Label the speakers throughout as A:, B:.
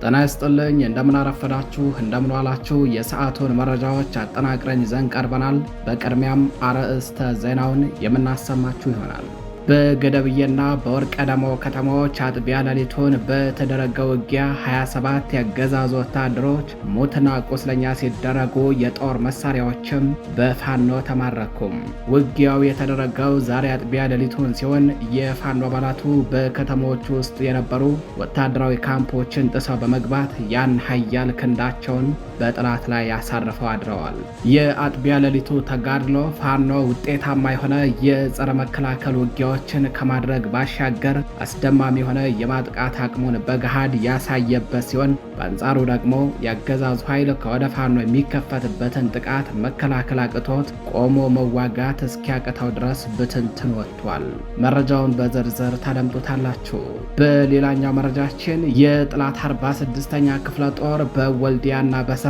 A: ጤና ይስጥልኝ እንደምን አረፈዳችሁ እንደምን ዋላችሁ የሰዓቱን መረጃዎች አጠናቅረን ይዘን ቀርበናል። በቅድሚያም አርዕስተ ዜናውን የምናሰማችሁ ይሆናል። በገደብዬና በወርቀ ደሞ ከተሞች አጥቢያ ሌሊቱን በተደረገው ውጊያ 27 የአገዛዙ ወታደሮች ሞትና ቁስለኛ ሲደረጉ የጦር መሳሪያዎችም በፋኖ ተማረኩም። ውጊያው የተደረገው ዛሬ አጥቢያ ሌሊቱን ሲሆን የፋኖ አባላቱ በከተሞች ውስጥ የነበሩ ወታደራዊ ካምፖችን ጥሰው በመግባት ያን ኃያል ክንዳቸውን በጠላት ላይ ያሳርፈው አድረዋል። የአጥቢያ ሌሊቱ ተጋድሎ ፋኖ ውጤታማ የሆነ የጸረ መከላከል ውጊያዎችን ከማድረግ ባሻገር አስደማሚ የሆነ የማጥቃት አቅሙን በገሃድ ያሳየበት ሲሆን፣ በአንጻሩ ደግሞ የአገዛዙ ኃይል ከወደ ፋኖ የሚከፈትበትን ጥቃት መከላከል አቅቶት ቆሞ መዋጋት እስኪያቅተው ድረስ ብትንትን ወጥቷል። መረጃውን በዝርዝር ታደምጡታላችሁ። በሌላኛው መረጃችን የጠላት 46ኛ ክፍለ ጦር በወልዲያና በስሪንቃ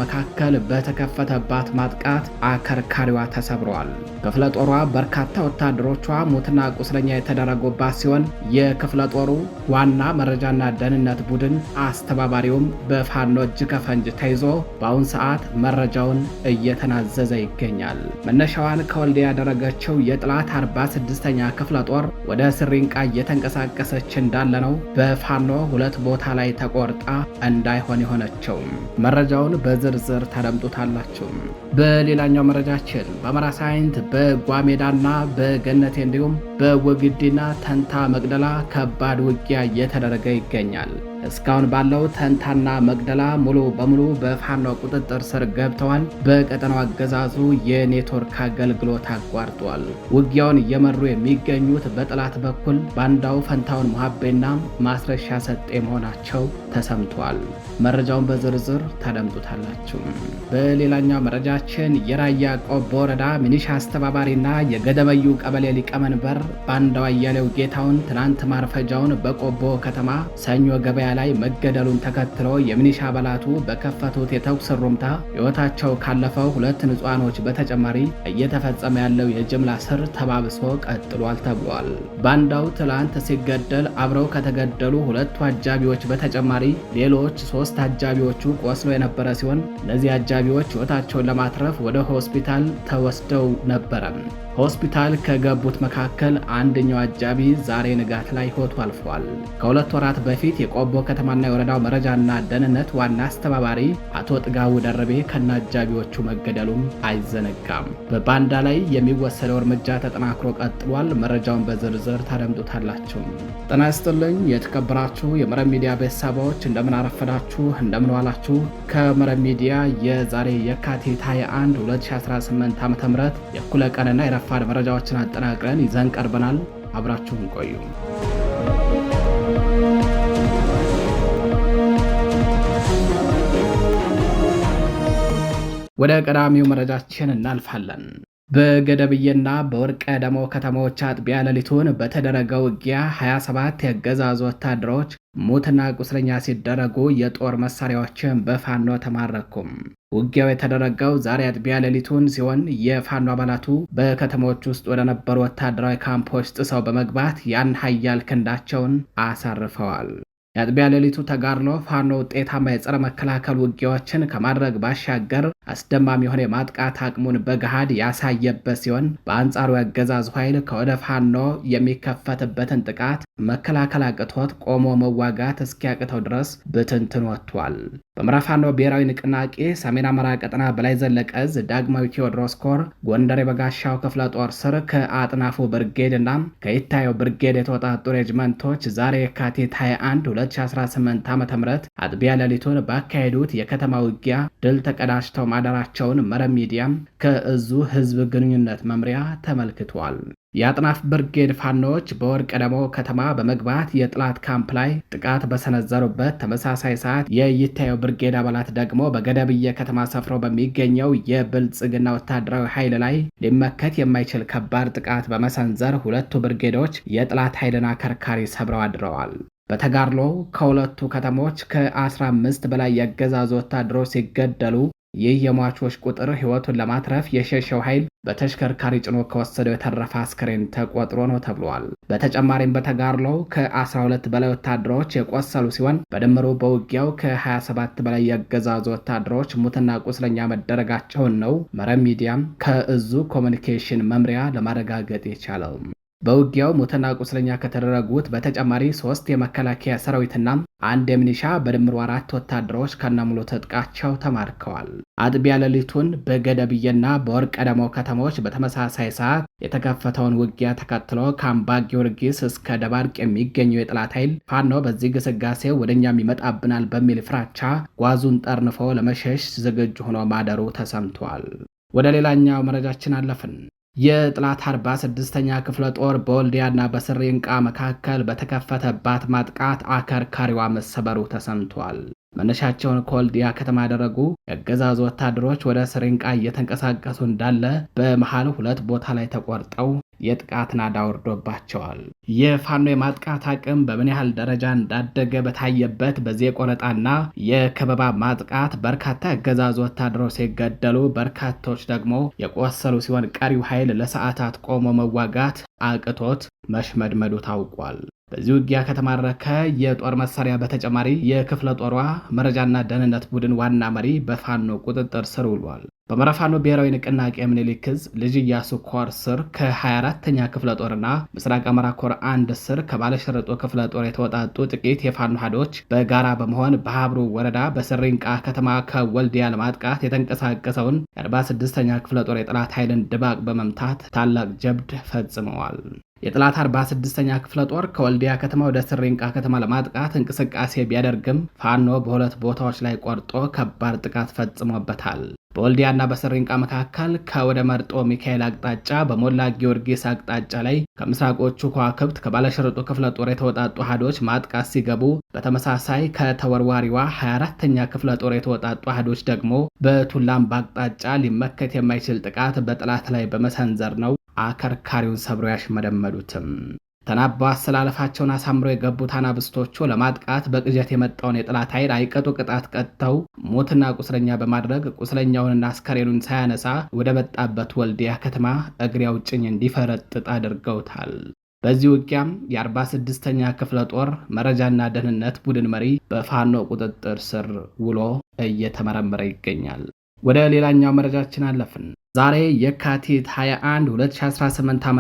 A: መካከል በተከፈተባት ማጥቃት አከርካሪዋ ተሰብሯል። ክፍለ ጦሯ በርካታ ወታደሮቿ ሞትና ቁስለኛ የተደረጉባት ሲሆን የክፍለ ጦሩ ዋና መረጃና ደህንነት ቡድን አስተባባሪውም በፋኖ እጅ ከፈንጅ ተይዞ በአሁን ሰዓት መረጃውን እየተናዘዘ ይገኛል። መነሻዋን ከወልዲያ ያደረገችው የጠላት 46ኛ ክፍለ ጦር ወደ ስሪንቃ እየተንቀሳቀሰች እንዳለ ነው በፋኖ ሁለት ቦታ ላይ ተቆርጣ እንዳይሆን የሆነችው። መረጃውን በዝርዝር ታደምጡታላችሁ። በሌላኛው መረጃችን በአማራ ሳይንት በጓሜዳና በገነቴ እንዲሁም በወግዲና ተንታ መቅደላ ከባድ ውጊያ እየተደረገ ይገኛል። እስካሁን ባለው ተንታና መቅደላ ሙሉ በሙሉ በፋኖ ቁጥጥር ስር ገብተዋል። በቀጠናው አገዛዙ የኔትወርክ አገልግሎት አቋርጧል። ውጊያውን እየመሩ የሚገኙት በጠላት በኩል ባንዳው ፈንታውን ሙሀቤና ማስረሻ ሰጤ መሆናቸው ተሰምቷል። መረጃውን በዝርዝር ታደምጡታላችሁ። በሌላኛው መረጃችን የራያ ቆቦ ወረዳ ሚኒሻ አስተባባሪና የገደበዩ ቀበሌ ሊቀመንበር ባንዳው አያሌው ጌታውን ትናንት ማርፈጃውን በቆቦ ከተማ ሰኞ ገበያ ላይ መገደሉን ተከትሎ የሚኒሻ አባላቱ በከፈቱት የተኩስ ሩምታ ሕይወታቸው ካለፈው ሁለት ንጹሃኖች በተጨማሪ እየተፈጸመ ያለው የጅምላ ስር ተባብሶ ቀጥሏል ተብሏል። ባንዳው ትላንት ሲገደል አብረው ከተገደሉ ሁለቱ አጃቢዎች በተጨማሪ ሌሎች 3 አጃቢዎቹ ቆስለው የነበረ ሲሆን እነዚህ አጃቢዎች ሕይወታቸውን ለማትረፍ ወደ ሆስፒታል ተወስደው ነበረ። ሆስፒታል ከገቡት መካከል አንደኛው አጃቢ ዛሬ ንጋት ላይ ሕይወቱ አልፏል። ከሁለት ወራት በፊት የቆቦ ከተማና የወረዳው መረጃና ደህንነት ዋና አስተባባሪ አቶ ጥጋቡ ደረቤ ከነ አጃቢዎቹ መገደሉም አይዘነጋም። በባንዳ ላይ የሚወሰደው እርምጃ ተጠናክሮ ቀጥሏል። መረጃውን በዝርዝር ታደምጡታላችሁ። ጤና ይስጥልኝ የተከበራችሁ የመረብ ሚዲያ ቤተሰቦች እንደምን አረፈዳችሁ እንደምን ዋላችሁ። ከመረብ ሚዲያ የዛሬ የካቲት 21 2018 ዓ.ም የእኩለ ቀንና የረፋድ መረጃዎችን አጠናቅረን ይዘን ቀርበናል። አብራችሁን ቆዩ። ወደ ቀዳሚው መረጃችን እናልፋለን። በገደብዬና በወርቀ ደሞ ከተሞች አጥቢያ ሌሊቱን በተደረገው ውጊያ 27 የአገዛዙ ወታደሮች ሞትና ቁስለኛ ሲደረጉ የጦር መሳሪያዎችን በፋኖ ተማረኩም። ውጊያው የተደረገው ዛሬ አጥቢያ ሌሊቱን ሲሆን የፋኖ አባላቱ በከተሞች ውስጥ ወደ ነበሩ ወታደራዊ ካምፖች ጥሰው በመግባት ያን ኃያል ክንዳቸውን አሳርፈዋል። የአጥቢያ ሌሊቱ ተጋድሎ ፋኖ ውጤታማ የጸረ መከላከል ውጊያዎችን ከማድረግ ባሻገር አስደማሚ የሆነ የማጥቃት አቅሙን በገሃድ ያሳየበት ሲሆን፣ በአንጻሩ ያገዛዙ ኃይል ከወደ ፋኖ የሚከፈትበትን ጥቃት መከላከል አቅቶት ቆሞ መዋጋት እስኪያቅተው ድረስ ብትንትን ወጥቷል። በምዕራብ ፋኖ ብሔራዊ ንቅናቄ ሰሜን አማራ ቀጠና በላይ ዘለቀ ዕዝ ዳግማዊ ቴዎድሮስ ኮር ጎንደር የበጋሻው ክፍለ ጦር ስር ከአጥናፉ ብርጌድ እና ከይታየው ብርጌድ የተወጣጡ ሬጅመንቶች ዛሬ የካቲት 21 2018 ዓ.ም አጥቢያ ሌሊቱን ባካሄዱት የከተማ ውጊያ ድል ተቀዳጅተው ማደራቸውን መረብ ሚዲያም ከእዙ ህዝብ ግንኙነት መምሪያ ተመልክቷል። የአጥናፍ ብርጌድ ፋኖች በወርቀ ደሞ ከተማ በመግባት የጥላት ካምፕ ላይ ጥቃት በሰነዘሩበት ተመሳሳይ ሰዓት የይታየው ብርጌድ አባላት ደግሞ በገደብዬ ከተማ ሰፍረው በሚገኘው የብልጽግና ወታደራዊ ኃይል ላይ ሊመከት የማይችል ከባድ ጥቃት በመሰንዘር ሁለቱ ብርጌዶች የጥላት ኃይልን አከርካሪ ሰብረው አድረዋል። በተጋድሎ ከሁለቱ ከተሞች ከ15 በላይ የአገዛዙ ወታደሮች ሲገደሉ ይህ የሟቾች ቁጥር ሕይወቱን ለማትረፍ የሸሸው ኃይል በተሽከርካሪ ጭኖ ከወሰደው የተረፈ አስክሬን ተቆጥሮ ነው ተብሏል። በተጨማሪም በተጋድሎው ከ12 በላይ ወታደሮች የቆሰሉ ሲሆን በድምሩ በውጊያው ከ27 በላይ የአገዛዙ ወታደሮች ሙትና ቁስለኛ መደረጋቸውን ነው መረብ ሚዲያም ከእዙ ኮሚኒኬሽን መምሪያ ለማረጋገጥ የቻለው። በውጊያው ሙትና ቁስለኛ ከተደረጉት በተጨማሪ 3 የመከላከያ ሰራዊትና አንድ የሚኒሻ በድምሩ 4 ወታደሮች ከነሙሉ ትጥቃቸው ተማርከዋል። አጥቢያ ሌሊቱን በገደብዬና በወርቅ ቀደሞ ከተሞች በተመሳሳይ ሰዓት የተከፈተውን ውጊያ ተከትሎ ከአምባ ጊዮርጊስ እስከ ደባርቅ የሚገኘው የጠላት ኃይል ፋኖ በዚህ ግስጋሴ ወደኛም ይመጣብናል በሚል ፍራቻ ጓዙን ጠርንፎ ለመሸሽ ዝግጁ ሆኖ ማደሩ ተሰምቷል። ወደ ሌላኛው መረጃችን አለፍን። የጠላት 46ኛ ክፍለ ጦር በወልዲያና በስሪንቃ መካከል በተከፈተባት ማጥቃት አከርካሪዋ መሰበሩ ተሰምቷል። መነሻቸውን ከወልዲያ ከተማ ያደረጉ የአገዛዙ ወታደሮች ወደ ስሪንቃ እየተንቀሳቀሱ እንዳለ በመሃል 2 ቦታ ላይ ተቆርጠው የጥቃት ናዳ ወርዶባቸዋል። የፋኖ የማጥቃት አቅም በምን ያህል ደረጃ እንዳደገ በታየበት በዚህ ቆረጣና የከበባ ማጥቃት በርካታ የአገዛዙ ወታደሮች ሲገደሉ፣ በርካቶች ደግሞ የቆሰሉ ሲሆን ቀሪው ኃይል ለሰዓታት ቆሞ መዋጋት አቅቶት መሽመድመዱ ታውቋል። በዚህ ውጊያ ከተማረከ የጦር መሳሪያ በተጨማሪ የክፍለ ጦሯ መረጃና ደህንነት ቡድን ዋና መሪ በፋኖ ቁጥጥር ስር ውሏል። በአማራ ፋኖ ብሔራዊ ንቅናቄ ምኒልክ ዕዝ ልጅ ኢያሱ ኮር ስር ከ24ኛ ክፍለ ጦርና ምስራቅ አማራ ኮር 1 ስር ከባለሸርጦ ክፍለ ጦር የተወጣጡ ጥቂት የፋኖ ኃይሎች በጋራ በመሆን በሀብሩ ወረዳ በስሪንቃ ከተማ ከወልዲያ ለማጥቃት የተንቀሳቀሰውን የ46ኛ ክፍለ ጦር የጠላት ኃይልን ድባቅ በመምታት ታላቅ ጀብድ ፈጽመዋል። የጠላት 46ኛ ክፍለ ጦር ከወልዲያ ከተማ ወደ ስሪንቃ ከተማ ለማጥቃት እንቅስቃሴ ቢያደርግም ፋኖ በሁለት ቦታዎች ላይ ቆርጦ ከባድ ጥቃት ፈጽሞበታል። በወልዲያና በስሪንቃ መካከል ከወደ መርጦ ሚካኤል አቅጣጫ በሞላ ጊዮርጊስ አቅጣጫ ላይ ከምስራቆቹ ከዋክብት ከባለሸርጡ ክፍለ ጦር የተወጣጡ አሃዶች ማጥቃት ሲገቡ፣ በተመሳሳይ ከተወርዋሪዋ 24ኛ ክፍለ ጦር የተወጣጡ አሃዶች ደግሞ በቱላምባ አቅጣጫ ሊመከት የማይችል ጥቃት በጠላት ላይ በመሰንዘር ነው አከርካሪውን ሰብሮ ያሽመደመዱትም። ተናባው አሰላለፋቸውን አሳምረው የገቡት አናብስቶቹ ለማጥቃት በቅጀት የመጣውን የጠላት ኃይል አይቀጡ ቅጣት ቀጥተው ሞትና ቁስለኛ በማድረግ ቁስለኛውንና አስከሬኑን ሳያነሳ ወደ መጣበት ወልዲያ ከተማ እግሬ አውጭኝ እንዲፈረጥጥ አድርገውታል። በዚህ ውጊያም የ46ኛ ክፍለ ጦር መረጃና ደህንነት ቡድን መሪ በፋኖ ቁጥጥር ስር ውሎ እየተመረመረ ይገኛል። ወደ ሌላኛው መረጃችን አለፍን። ዛሬ የካቲት 21 2018 ዓ.ም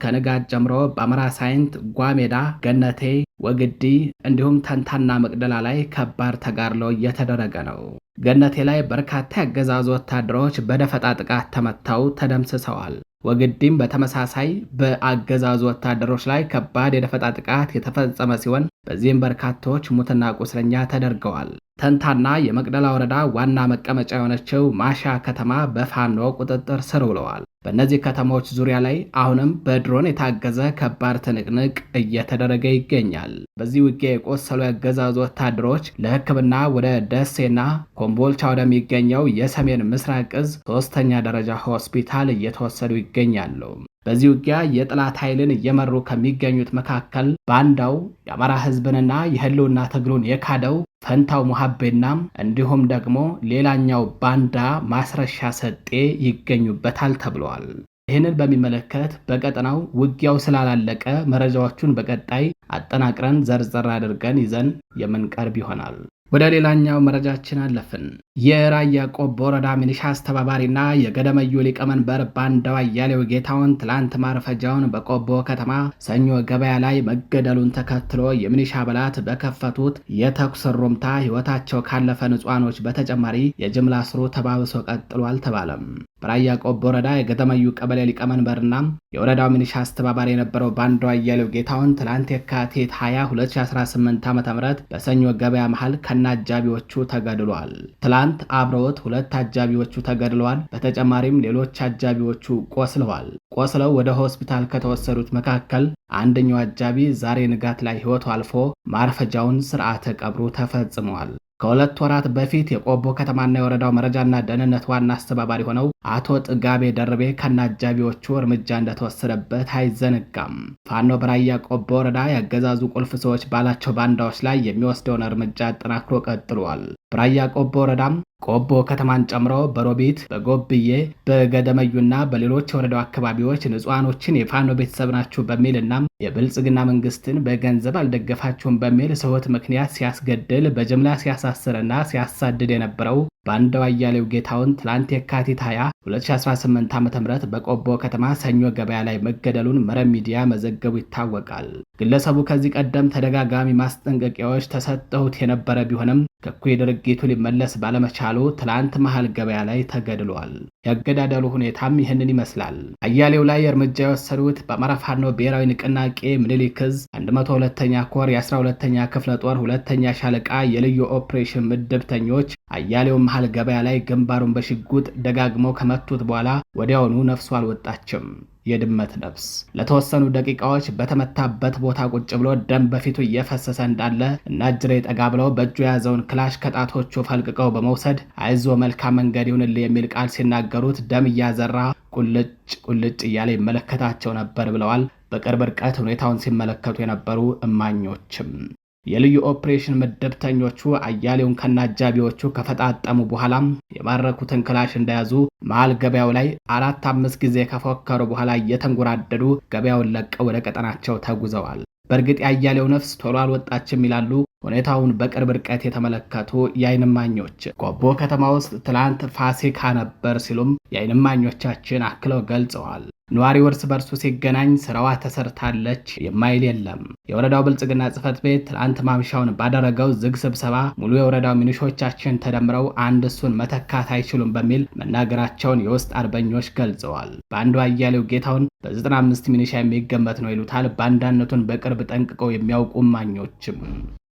A: ከንጋት ጀምሮ በአማራ ሳይንት፣ ጓሜዳ፣ ገነቴ፣ ወግዲ እንዲሁም ተንታና መቅደላ ላይ ከባድ ተጋድሎ እየተደረገ ነው። ገነቴ ላይ በርካታ የአገዛዙ ወታደሮች በደፈጣ ጥቃት ተመተው ተደምስሰዋል። ወግዲም በተመሳሳይ በአገዛዙ ወታደሮች ላይ ከባድ የደፈጣ ጥቃት የተፈጸመ ሲሆን በዚህም በርካቶች ሙትና ቁስለኛ ተደርገዋል። ተንታና የመቅደላ ወረዳ ዋና መቀመጫ የሆነችው ማሻ ከተማ በፋኖ ቁጥጥር ስር ውለዋል። በእነዚህ ከተሞች ዙሪያ ላይ አሁንም በድሮን የታገዘ ከባድ ትንቅንቅ እየተደረገ ይገኛል። በዚህ ውጊያ የቆሰሉ ያገዛዙ ወታደሮች ለሕክምና ወደ ደሴና ኮምቦልቻ ወደሚገኘው የሰሜን ምስራቅ ዕዝ 3ኛ ደረጃ ሆስፒታል እየተወሰዱ ይገኛሉ። በዚህ ውጊያ የጠላት ኃይልን እየመሩ ከሚገኙት መካከል ባንዳው የአማራ ሕዝብንና የህልውና ትግሉን የካደው ፈንታው ሙሐቤና እንዲሁም ደግሞ ሌላኛው ባንዳ ማስረሻ ሰጤ ይገኙበታል ተብሏል። ይህንን በሚመለከት በቀጠናው ውጊያው ስላላለቀ መረጃዎቹን በቀጣይ አጠናቅረን ዘርዘር አድርገን ይዘን የምንቀርብ ይሆናል። ወደ ሌላኛው መረጃችን አለፍን። የራያ ቆቦ ወረዳ ሚሊሻ አስተባባሪና የገደመዩ ሊቀመንበር ባንዳው አያሌው ጌታውን ትላንት ማርፈጃውን በቆቦ ከተማ ሰኞ ገበያ ላይ መገደሉን ተከትሎ የሚሊሻ አባላት በከፈቱት የተኩስ ሩምታ ሕይወታቸው ካለፈ ንጹሃኖች በተጨማሪ የጅምላ ስሩ ተባብሶ ቀጥሏል ተባለም። በራያ ቆቦ ወረዳ የገደመዩ ቀበሌ ሊቀመንበርና የወረዳው ሚሊሻ አስተባባሪ የነበረው ባንዳው አያሌው ጌታውን ትላንት የካቲት 20 2018 ዓ.ም በሰኞ ገበያ መሃል ከነአጃቢዎቹ ተገድሏል። ትላንት አብረውት 2 አጃቢዎቹ ተገድለዋል። በተጨማሪም ሌሎች አጃቢዎቹ ቆስለው ወደ ሆስፒታል ከተወሰዱት መካከል አንደኛው አጃቢ ዛሬ ንጋት ላይ ሕይወቱ አልፎ ማርፈጃውን ስርዓተ ቀብሩ ተፈጽሟል። ከ2 ወራት በፊት የቆቦ ከተማና የወረዳው መረጃና ደህንነት ዋና አስተባባሪ ሆነው አቶ ጥጋቤ ደርቤ ከነአጃቢዎቹ እርምጃ እንደተወሰደበት አይዘነጋም። ፋኖ በራያ ቆቦ ወረዳ ያገዛዙ ቁልፍ ሰዎች ባላቸው ባንዳዎች ላይ የሚወስደውን እርምጃ አጠናክሮ ቀጥሏል። በራያ ቆቦ ወረዳም ቆቦ ከተማን ጨምሮ በሮቢት፣ በጎብዬ፣ በገደመዩና በሌሎች የወረዳው አካባቢዎች ንጹሃኖችን የፋኖ ቤተሰብ ናችሁ በሚልና የብልጽግና መንግስትን በገንዘብ አልደገፋችሁም በሚል ስሁት ምክንያት ሲያስገድል በጅምላ ሲያሳስርና ሲያሳድድ የነበረው ባንዳው አያሌው ጌታውን ትላንት የካቲት 20 2018 ዓ.ም በቆቦ ከተማ ሰኞ ገበያ ላይ መገደሉን መረብ ሚዲያ መዘገቡ ይታወቃል። ግለሰቡ ከዚህ ቀደም ተደጋጋሚ ማስጠንቀቂያዎች ተሰጥተውት የነበረ ቢሆንም ከእኩይ ድርጊቱ ሊመለስ ባለመቻሉ ትላንት መሃል ገበያ ላይ ተገድሏል። ያገዳደሉ ሁኔታም ይህንን ይመስላል። አያሌው ላይ እርምጃ የወሰዱት በአማራ ፋኖ ብሔራዊ ንቅናቄ ምኒልክ ዕዝ 102ኛ ኮር የ12ኛ ክፍለ ጦር 2ኛ ሻለቃ የልዩ ኦፕሬሽን ምድብተኞች አያሌው መሃል ገበያ ላይ ግንባሩን በሽጉጥ ደጋግመው ከመቱት በኋላ ወዲያውኑ ነፍሱ አልወጣችም። የድመት ነፍስ ለተወሰኑ ደቂቃዎች በተመታበት ቦታ ቁጭ ብሎ ደም በፊቱ እየፈሰሰ እንዳለ እና እጅሬ ጠጋ ብለው በእጁ የያዘውን ክላሽ ከጣቶቹ ፈልቅቀው በመውሰድ አይዞ መልካም መንገድ ይሁንልህ የሚል ቃል ሲናገሩት ደም እያዘራ ቁልጭ ቁልጭ እያለ ይመለከታቸው ነበር ብለዋል በቅርብ ርቀት ሁኔታውን ሲመለከቱ የነበሩ እማኞችም። የልዩ ኦፕሬሽን ምድብተኞቹ አያሌውን ከናጃቢዎቹ ከፈጣጠሙ በኋላም የማረኩትን ክላሽ እንደያዙ መሃል ገበያው ላይ 4-5 ጊዜ ከፎከሩ በኋላ እየተንጎራደዱ ገበያውን ለቀው ወደ ቀጠናቸው ተጉዘዋል። በእርግጥ የአያሌው ነፍስ ቶሎ አልወጣችም ይላሉ ሁኔታውን በቅርብ ርቀት የተመለከቱ የዓይን እማኞች። ቆቦ ከተማ ውስጥ ትላንት ፋሲካ ነበር ሲሉም የዓይን እማኞቻችን አክለው ገልጸዋል። ነዋሪው እርስ በርሱ ሲገናኝ ስራዋ ተሰርታለች የማይል የለም። የወረዳው ብልጽግና ጽሕፈት ቤት ትላንት ማምሻውን ባደረገው ዝግ ስብሰባ ሙሉ የወረዳው ሚኒሾቻችን ተደምረው አንድ እሱን መተካት አይችሉም በሚል መናገራቸውን የውስጥ አርበኞች ገልጸዋል። በአንዱ አያሌው ጌታውን በ95 ሚኒሻ የሚገመት ነው ይሉታል ባንዳነቱን በቅርብ ጠንቅቀው የሚያውቁ እማኞችም።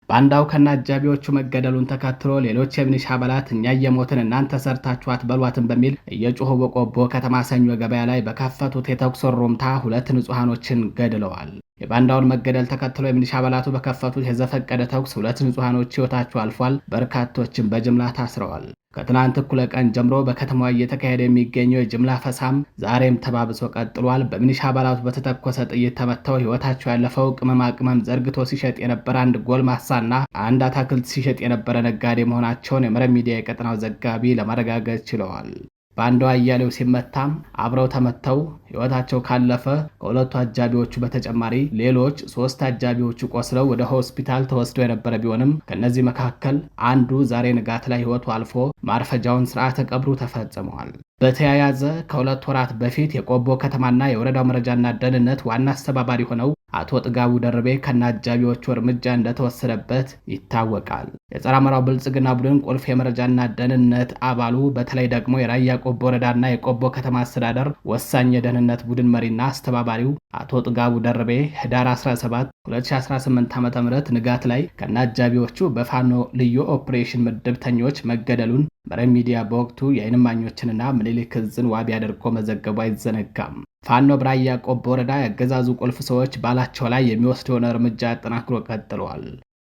A: ባንዳው ከናጃቢዎቹ መገደሉን ተከትሎ ሌሎች የሚኒሻ አባላት እኛ የሞትን እናንተ ሰርታችሁ አትበሏትን በሚል እየጮሁ በቆቦ ከተማ ሰኞ ገበያ ላይ በከፈቱት የተኩስ ሩምታ 2 ንጹሃኖችን ገድለዋል። የባንዳውን መገደል ተከትሎ የሚኒሻ አባላቱ በከፈቱት የዘፈቀደ ተኩስ 2 ንጹሃኖች ሕይወታቸው አልፏል። በርካቶችን በጅምላ ታስረዋል። ከትናንት እኩለ ቀን ጀምሮ በከተማዋ እየተካሄደ የሚገኘው የጅምላ ፈሳም ዛሬም ተባብሶ ቀጥሏል። በሚኒሻ አባላቱ በተተኮሰ ጥይት ተመተው ሕይወታቸው ያለፈው ቅመማ ቅመም ዘርግቶ ሲሸጥ የነበረ አንድ ጎልማሳና አንድ አታክልት ሲሸጥ የነበረ ነጋዴ መሆናቸውን የመረብ ሚዲያ የቀጠናው ዘጋቢ ለማረጋገጥ ችለዋል። ባንዳው አያሌው ሲመታም አብረው ተመተው ሕይወታቸው ካለፈ ከሁለቱ አጃቢዎቹ በተጨማሪ ሌሎች 3 አጃቢዎቹ ቆስለው ወደ ሆስፒታል ተወስደው የነበረ ቢሆንም ከነዚህ መካከል አንዱ ዛሬ ንጋት ላይ ሕይወቱ አልፎ ማርፈጃውን ስርዓተ ቀብሩ ተፈጽሟል። በተያያዘ ከ2 ወራት በፊት የቆቦ ከተማና የወረዳው መረጃና ደህንነት ዋና አስተባባሪ ሆነው አቶ ጥጋቡ ደርቤ ከናጃቢዎቹ እርምጃ እንደተወሰደበት ይታወቃል። የጸረ አማራው ብልጽግና ቡድን ቁልፍ የመረጃና ደህንነት አባሉ በተለይ ደግሞ የራያ ቆቦ ወረዳና የቆቦ ከተማ አስተዳደር ወሳኝ የደህንነት ቡድን መሪና አስተባባሪው አቶ ጥጋቡ ደርቤ ህዳር 17 2018 ዓ.ም ንጋት ላይ ከናጃቢዎቹ በፋኖ ልዩ ኦፕሬሽን ምድብተኞች መገደሉን መረብ ሚዲያ በወቅቱ የዓይን እማኞችንና ምኒልክ ዕዝን ዋቢ አድርጎ መዘገቡ አይዘነጋም። ፋኖ በራያ ቆቦ ወረዳ ያገዛዙ ቁልፍ ሰዎች ባላቸው ላይ የሚወስደውን እርምጃ አጠናክሮ ቀጥሏል።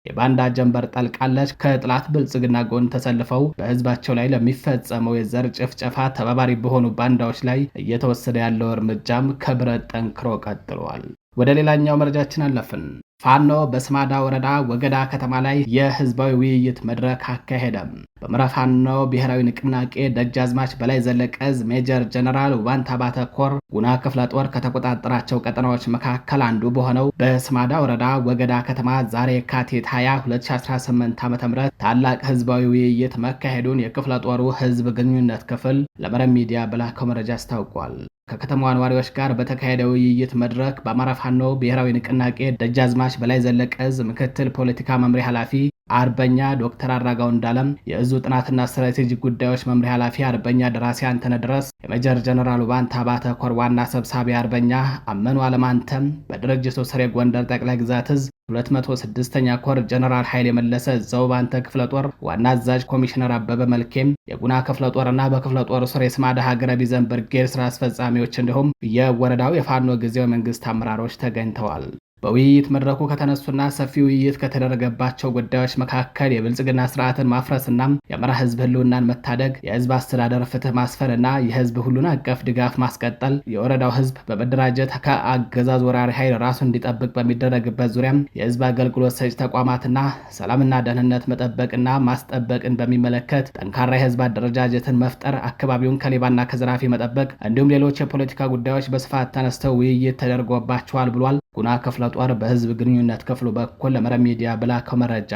A: የባንዳ ጀንበር ጠልቃለች። ከጥላት ብልጽግና ጎን ተሰልፈው በህዝባቸው ላይ ለሚፈጸመው የዘር ጭፍጨፋ ተባባሪ በሆኑ ባንዳዎች ላይ እየተወሰደ ያለው እርምጃም ከብረት ጠንክሮ ቀጥሏል። ወደ ሌላኛው መረጃችን አለፍን። ፋኖ በስማዳ ወረዳ ወገዳ ከተማ ላይ የህዝባዊ ውይይት መድረክ አካሄደም። በምዕራብ ፋኖ ብሔራዊ ንቅናቄ ደጃዝማች በላይ ዘለቀ ዕዝ ሜጀር ጀነራል ውባንታ ባተ ኮር ጉና ክፍለ ጦር ከተቆጣጠራቸው ቀጠናዎች መካከል አንዱ በሆነው በስማዳ ወረዳ ወገዳ ከተማ ዛሬ የካቲት 20 2018 ዓ.ም ታላቅ ህዝባዊ ውይይት መካሄዱን የክፍለ ጦሩ ህዝብ ግንኙነት ክፍል ለመረብ ሚዲያ በላከው መረጃ አስታውቋል። ከከተማዋ ነዋሪዎች ጋር በተካሄደ ውይይት መድረክ በአማራ ፋኖ ብሔራዊ ንቅናቄ ደጃዝማች በላይ ዘለቀ ዕዝ ምክትል ፖለቲካ መምሪያ ኃላፊ አርበኛ ዶክተር አራጋው እንዳለም፣ የዕዙ ጥናትና ስትራቴጂክ ጉዳዮች መምሪያ ኃላፊ አርበኛ ደራሲ አንተነህ ድረስ፣ የሜጀር ጀነራል ውባንታ ባተ ኮር ዋና ሰብሳቢ አርበኛ አመኑ አለማንተም፣ በድርጅቱ ስር የጎንደር ጠቅላይ ግዛት ዕዝ 206ኛ ኮር ጀነራል ኃይሌ መለሰ ዘውባንተ ክፍለ ጦር ዋና አዛዥ ኮሚሽነር አበበ መልኬም፣ የጉና ክፍለ ጦርና በክፍለ ጦሩ ስር የስማዳ ሀገረ ቢዘን ብርጌድ ስራ አስፈጻሚዎች እንዲሁም የወረዳው የፋኖ ጊዜያዊ መንግስት አመራሮች ተገኝተዋል። በውይይት መድረኩ ከተነሱና ሰፊ ውይይት ከተደረገባቸው ጉዳዮች መካከል የብልጽግና ስርዓትን ማፍረስና የአማራ ህዝብ ህልውናን መታደግ፣ የህዝብ አስተዳደር ፍትህ ማስፈንና የህዝብ ሁሉን አቀፍ ድጋፍ ማስቀጠል፣ የወረዳው ህዝብ በመደራጀት ከአገዛዝ ወራሪ ኃይል ራሱን እንዲጠብቅ በሚደረግበት ዙሪያ የህዝብ አገልግሎት ሰጪ ተቋማትና ሰላምና ደህንነት መጠበቅና ማስጠበቅን በሚመለከት ጠንካራ የህዝብ አደረጃጀትን መፍጠር፣ አካባቢውን ከሌባና ከዘራፊ መጠበቅ እንዲሁም ሌሎች የፖለቲካ ጉዳዮች በስፋት ተነስተው ውይይት ተደርጎባቸዋል ብሏል። ጉና ክፍለ ጦር በህዝብ ግንኙነት ክፍሉ በኩል ለመረብ ሚዲያ በላከው መረጃ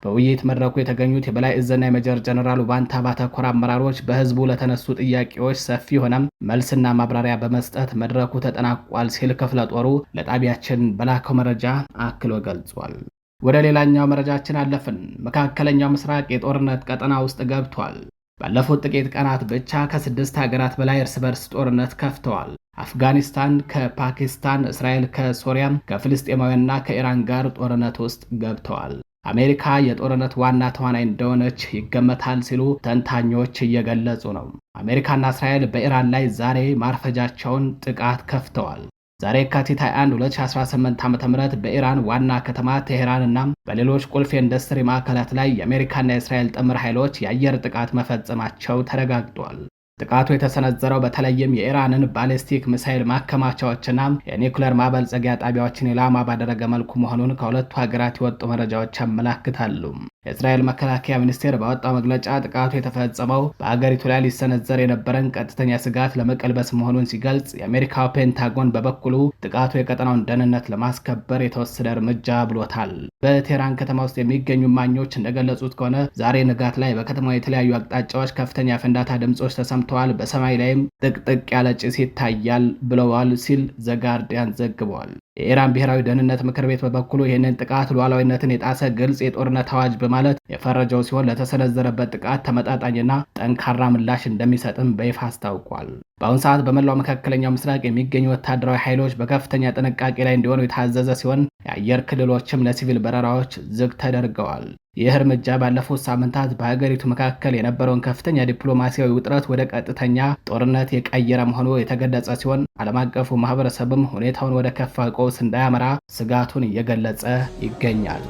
A: በውይይት መድረኩ የተገኙት የበላይ እዝና የሜጀር ጀነራል ባንታ ባተኮር አመራሮች በህዝቡ ለተነሱ ጥያቄዎች ሰፊ ሆነም መልስና ማብራሪያ በመስጠት መድረኩ ተጠናቋል ሲል ክፍለ ጦሩ ለጣቢያችን በላከው መረጃ አክሎ ገልጿል። ወደ ሌላኛው መረጃችን አለፍን። መካከለኛው ምስራቅ የጦርነት ቀጠና ውስጥ ገብቷል። ባለፉት ጥቂት ቀናት ብቻ ከ6 ሀገራት በላይ እርስ በርስ ጦርነት ከፍተዋል። አፍጋኒስታን ከፓኪስታን፣ እስራኤል ከሶሪያ፣ ከፍልስጤማውያንና ከኢራን ጋር ጦርነት ውስጥ ገብተዋል። አሜሪካ የጦርነት ዋና ተዋናይ እንደሆነች ይገመታል ሲሉ ተንታኞች እየገለጹ ነው። አሜሪካና እስራኤል በኢራን ላይ ዛሬ ማርፈጃቸውን ጥቃት ከፍተዋል። ዛሬ የካቲት 21 2018 ዓ.ም በኢራን ዋና ከተማ ቴሄራን እና በሌሎች ቁልፍ የኢንዱስትሪ ማዕከላት ላይ የአሜሪካና የእስራኤል ጥምር ኃይሎች የአየር ጥቃት መፈጸማቸው ተረጋግጧል። ጥቃቱ የተሰነዘረው በተለይም የኢራንን ባሊስቲክ ሚሳይል ማከማቻዎችና የኒውክሌር ማበልጸጊያ ጣቢያዎችን ኢላማ ባደረገ መልኩ መሆኑን ከሁለቱ ሀገራት የወጡ መረጃዎች ያመላክታሉ። የእስራኤል መከላከያ ሚኒስቴር ባወጣው መግለጫ ጥቃቱ የተፈጸመው በአገሪቱ ላይ ሊሰነዘር የነበረን ቀጥተኛ ስጋት ለመቀልበስ መሆኑን ሲገልጽ፣ የአሜሪካው ፔንታጎን በበኩሉ ጥቃቱ የቀጠናውን ደህንነት ለማስከበር የተወሰደ እርምጃ ብሎታል። በቴህራን ከተማ ውስጥ የሚገኙ ማኞች እንደገለጹት ከሆነ ዛሬ ንጋት ላይ በከተማው የተለያዩ አቅጣጫዎች ከፍተኛ ፍንዳታ ድምጾች ተሰምተዋል፣ በሰማይ ላይም ጥቅጥቅ ያለ ጭስ ይታያል ብለዋል ሲል ዘጋርዲያን ዘግቧል። የኢራን ብሔራዊ ደህንነት ምክር ቤት በበኩሉ ይህንን ጥቃት ሉዓላዊነትን የጣሰ ግልጽ የጦርነት አዋጅ በማለት የፈረጀው ሲሆን ለተሰነዘረበት ጥቃት ተመጣጣኝና ጠንካራ ምላሽ እንደሚሰጥም በይፋ አስታውቋል። በአሁኑ ሰዓት በመላው መካከለኛው ምስራቅ የሚገኙ ወታደራዊ ኃይሎች በከፍተኛ ጥንቃቄ ላይ እንዲሆኑ የታዘዘ ሲሆን የአየር ክልሎችም ለሲቪል በረራዎች ዝግ ተደርገዋል። ይህ እርምጃ ባለፉት ሳምንታት በሀገሪቱ መካከል የነበረውን ከፍተኛ ዲፕሎማሲያዊ ውጥረት ወደ ቀጥተኛ ጦርነት የቀየረ መሆኑ የተገለጸ ሲሆን ዓለም አቀፉ ማህበረሰብም ሁኔታውን ወደ ከፋ ቀውስ እንዳያመራ ስጋቱን እየገለጸ ይገኛል።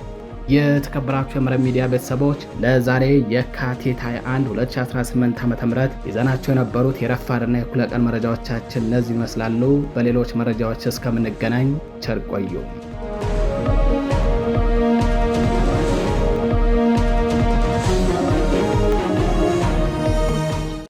A: የተከበራችሁ የመረብ ሚዲያ ቤተሰቦች ለዛሬ የካቲት 21 2018 ዓ.ም ይዘናቸው የነበሩት የረፋድና የእኩለ ቀን መረጃዎቻችን እነዚህ ይመስላሉ። በሌሎች መረጃዎች እስከምንገናኝ ቸር ቆዩ።